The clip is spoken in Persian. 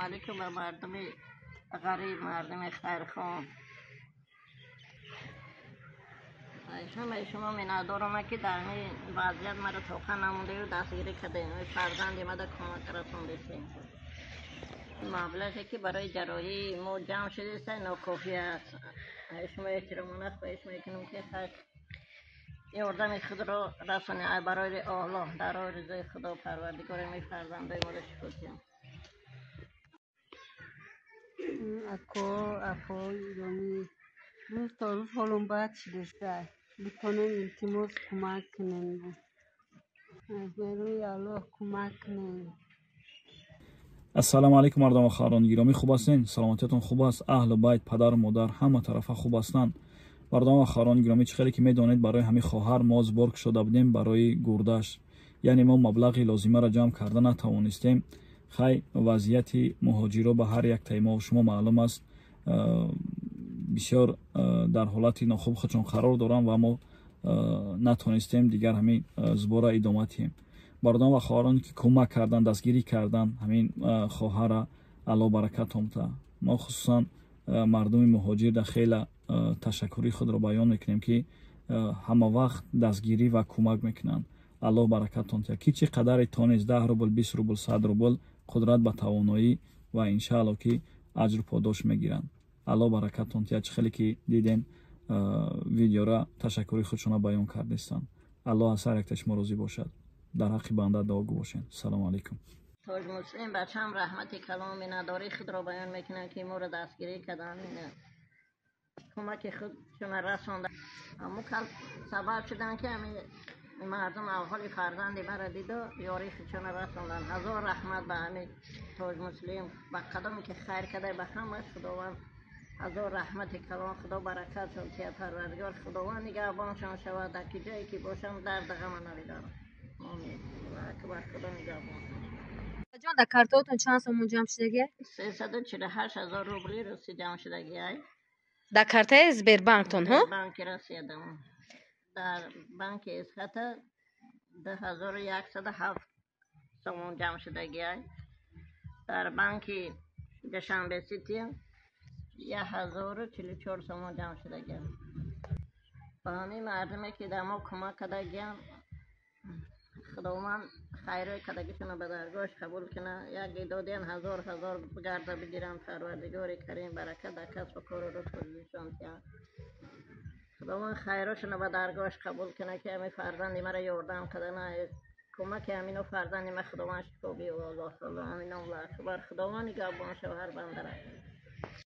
علیکم به مردم غریب، مردم خیرخواه. همه شما میندارم که در این وضعیت مرا توقع نمونده و دستگیری کردین و فرزند ما در کمک رسون بسیم. مبلغی که برای جراحی ما جمع شده است ناکافی است. شما احترامانه خواهش میکنم که خیر یاردم خود را رسانه برای الله در رضای خدا پروردگار می فرزندای ما را شکر کنیم. اکو ایرانی روز تا روز حالم بد شده بکنن التماس کمک کنن از روی الله کمک کنن. السلام علیکم مردم خاران گرامی، خوب هستین؟ سلامتیتون خوب است؟ اهل و بیت، پدر و مادر همه طرفه خوب هستند؟ مردم خاران گرامی، چه خیلی که میدونید برای همین خواهر ما زبرگ شده بودیم برای گردش، یعنی ما مبلغی لازمه را جمع کرده نتوانستیم. خی وضعیت مهاجرا به هر یک تیما شما معلوم است بسیار در حالت ناخوب خودشون قرار دارن و ما نتونستیم دیگر همین زباره ادامه دهیم. مردم و خواهران که کمک کردن، دستگیری کردن همین خواهر الله برکت آمده، ما خصوصا مردم مهاجر در خیلی تشکری خود را بیان میکنیم که همه وقت دستگیری و کمک میکنن. الله برکت آمده کی چی قدر تانیست 10 روبل 20 روبل 100 روبل قدرت به توانایی و انشاءالله که اجر پاداش میگیرن. الله برکت آمده. چه خیلی که دیدین ویدیو را تشکری خودشون بیان کردستن. الله از هر یک تشما راضی باشد. در حق بنده دعا گو باشین. سلام علیکم. تاج مسلم بچم رحمت کلام نداری خود را بیان میکنن که ما را دستگیری کردن کمک خود شما رسانده. اما کل سبب شدن که همین مردم اول فرزند مرا دید و یاری خودشون رساندن. هزار رحمت به همین تاج مسلم به قدمی که خیر کرده به همه خداوند هزار رحمت کلام خدا برکتشون که پروردگار خداوند نگهبانشان شود در جایی که باشم درد غم ندارم. آمین. اکبر خدا نگهبان. جان در کارتاتون چند سومون جمع شدگی؟ 348,000 روبلی رسید جمع شدگی های. در کارت سبربانکتون ها؟ بانک رسیدم. در بانک اسکت 10,107 سومون جمع شدگی های. در بانک دوشنبه سیتی 1,044 سومون جمع شدگی های. با همین مردمی که در ما کمک کردگیم خداوند خیره کدگیشون به درگاهش قبول کنه. یک دادین هزار بگرده بگیرن. پروردگار کریم برکت در کسب و کار رو تولیشان کرد. خداوند خیرشون به درگاهش قبول کنه که همین فرزند مرا یاردم کردن کمک همین فرزند ما خداوند شکوبی و الله تعالی. امین الله اکبر. خداوند نگهبان شو هر بنده را.